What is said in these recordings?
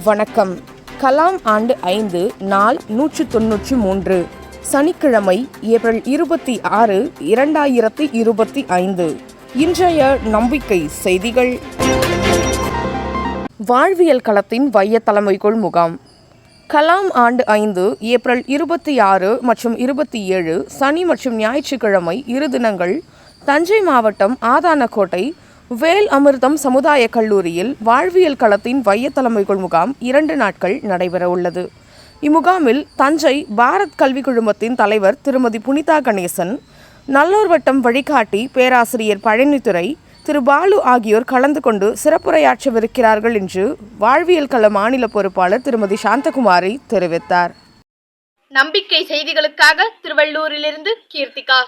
வணக்கம். கலாம் ஆண்டு 5 நாள் 193 சனிக்கிழமை ஏப்ரல் 26, 2025. இன்றைய நம்பிக்கை செய்திகள். வாழ்வியல் களத்தின் வைய தலைமைக்குள் முகாம். கலாம் ஆண்டு 5 ஏப்ரல் 26 மற்றும் 27 சனி மற்றும் ஞாயிற்றுக்கிழமை இரு தினங்கள் தஞ்சை மாவட்டம் ஆதானக்கோட்டை வேல் அமிர்தம் சமுதாய கல்லூரியில் வாழ்வியல் களத்தின் வைய தலைமைக்குள் முகாம் 2 நாட்கள் நடைபெற உள்ளது. இம்முகாமில் தஞ்சை பாரத் கல்வி குழுமத்தின் தலைவர் திருமதி புனிதா கணேசன், நல்லூர் வட்டம் வழிகாட்டி பேராசிரியர் பழனித்துறை, திரு பாலு ஆகியோர் கலந்து கொண்டு சிறப்புரையாற்றவிருக்கிறார்கள் என்று வாழ்வியல் கள மாநில பொறுப்பாளர் திருமதி சாந்தகுமாரி தெரிவித்தார். நம்பிக்கை செய்திகளுக்காக திருவள்ளூரிலிருந்து கீர்த்திகா.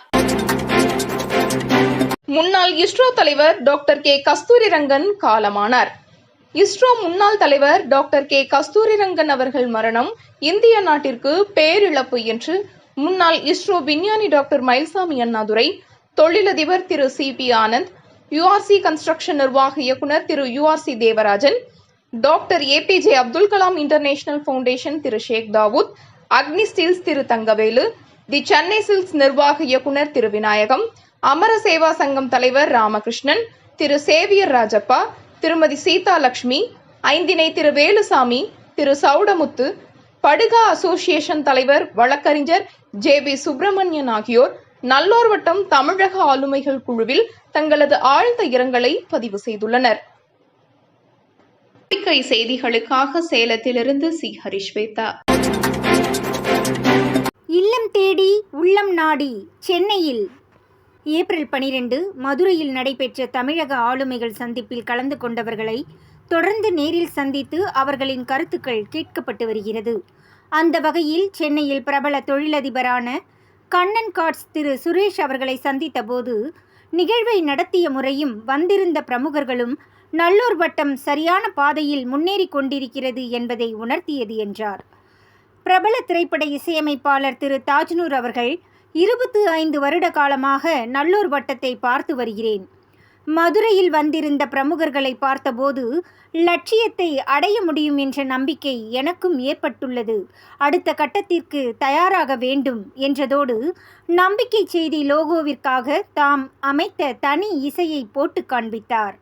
முன்னாள் இஸ்ரோ தலைவர் டாக்டர் கே கஸ்தூரிரங்கன் காலமானார். இஸ்ரோ முன்னாள் தலைவர் டாக்டர் கே கஸ்தூரிரங்கன் அவர்கள் மரணம் இந்திய நாட்டிற்கு பேரிழப்பு என்று முன்னாள் இஸ்ரோ விஞ்ஞானி டாக்டர் மயில்சாமி அண்ணாதுரை, தொழிலதிபர் Thiru C P. Anand, URC construction நிர்வாக இயக்குனர் Thiru URC Devarajan, doctor APJ Abdul Kalam international foundation Thiru Sheikh Dawood, Agni steels Thiru Thangavelu, the Chennai silks நிர்வாக இயக்குனர் திரு விநாயகம், அமர சேவா சங்கம் தலைவர் ராமகிருஷ்ணன், திரு சேவியர் ராஜப்பா, திருமதி சீதா லட்சுமி, ஐந்தினை திரு வேலுசாமி, திரு சவுடமுத்து, படுகா அசோசியேஷன் தலைவர் வழக்கறிஞர் ஜே.பி. சுப்பிரமணியன் ஆகியோர் நல்லூர் வட்டம் தமிழக ஆளுமைகள் குழுவில் தங்களது ஆழ்ந்த இரங்கலை பதிவு செய்துள்ளனர். நம்பிக்கை செய்திகளுக்காக சேலத்திலிருந்து சி. ஹரிஸ்வேதா. இல்லம் தேடி உள்ளம் நாடி சென்னையில் ஏப்ரல் 12 மதுரையில் நடைபெற்ற தமிழக ஆளுமைகள் சந்திப்பில் கலந்து கொண்டவர்களை தொடர்ந்து நேரில் சந்தித்து அவர்களின் கருத்துக்கள் கேட்கப்பட்டு வருகிறது. அந்த வகையில் சென்னையில் பிரபல தொழிலதிபரான கண்ணன் கார்ட்ஸ் திரு சுரேஷ் அவர்களை சந்தித்த போது நிகழ்வை நடத்திய முறையும் வந்திருந்த பிரமுகர்களும் நல்லூர் வட்டம் சரியான பாதையில் முன்னேறி கொண்டிருக்கிறது என்பதை உணர்த்தியது என்றார். பிரபல திரைப்பட இசையமைப்பாளர் திரு தாஜ்னூர் அவர்கள் 25 வருட காலமாக நல்லூர் வட்டத்தை பார்த்து வருகிறேன். மதுரையில் வந்திருந்த பிரமுகர்களை பார்த்தபோது லட்சியத்தை அடைய முடியும் என்ற நம்பிக்கை எனக்கும் ஏற்பட்டுள்ளது. அடுத்த கட்டத்திற்கு தயாராக வேண்டும் என்றதோடு நம்பிக்கை செய்தி லோகோவிற்காக தாம் அமைத்த தனி இசையை போட்டு காண்பித்தார்.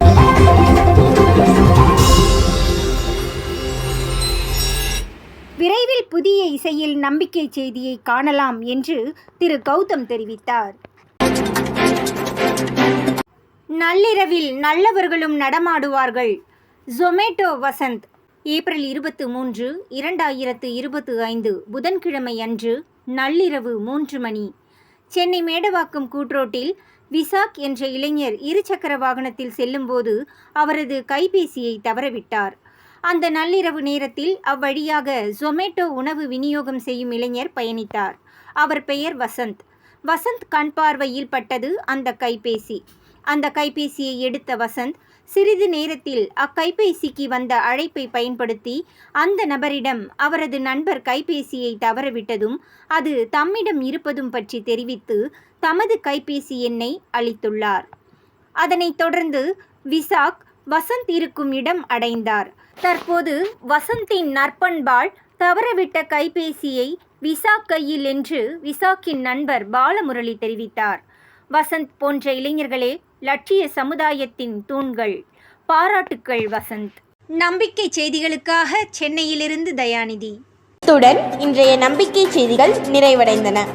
விரைவில் புதிய இசையில் நம்பிக்கை செய்தியை காணலாம் என்று திரு கௌதம் தெரிவித்தார். நள்ளிரவில் நல்லவர்களும் நடமாடுவார்கள். ஜொமேட்டோ வசந்த். ஏப்ரல் 23, 2025 புதன்கிழமை அன்று நள்ளிரவு 3 மணி சென்னை மேடவாக்கம் கூட்ரோட்டில் விசாக் என்ற இளைஞர் இருசக்கர வாகனத்தில் செல்லும்போது அவரது கைபேசியை தவறவிட்டார். அந்த நள்ளிரவு நேரத்தில் அவ்வழியாக ஜொமேட்டோ உணவு விநியோகம் செய்யும் இளைஞர் பயணித்தார். அவர் பெயர் வசந்த். வசந்த் கண் பார்வையில் பட்டது அந்த கைபேசி. அந்த கைபேசியை எடுத்த வசந்த் சிறிது நேரத்தில் அக்கைபேசிக்கு வந்த அழைப்பை பயன்படுத்தி அந்த நபரிடம் அவரது நண்பர் கைபேசியை தவறவிட்டதும் அது தம்மிடம் இருப்பதும் பற்றி தெரிவித்து தமது கைபேசி எண்ணை அளித்துள்ளார். அதனைத் தொடர்ந்து விசாக் வசந்த் இருக்கும் இடம் அடைந்தார். தற்போது வசந்தின் நற்பண்பால் தவறவிட்ட கைபேசியை விசாக் கையில் என்று விசாக்கின் நண்பர் பாலமுரளி தெரிவித்தார். வசந்த் போன்ற இளைஞர்களே லட்சிய சமுதாயத்தின் தூண்கள். பாராட்டுக்கள் வசந்த். நம்பிக்கை செய்திகளுக்காக சென்னையிலிருந்து தயாநிதி. இத்துடன் இன்றைய நம்பிக்கை செய்திகள் நிறைவடைந்தன.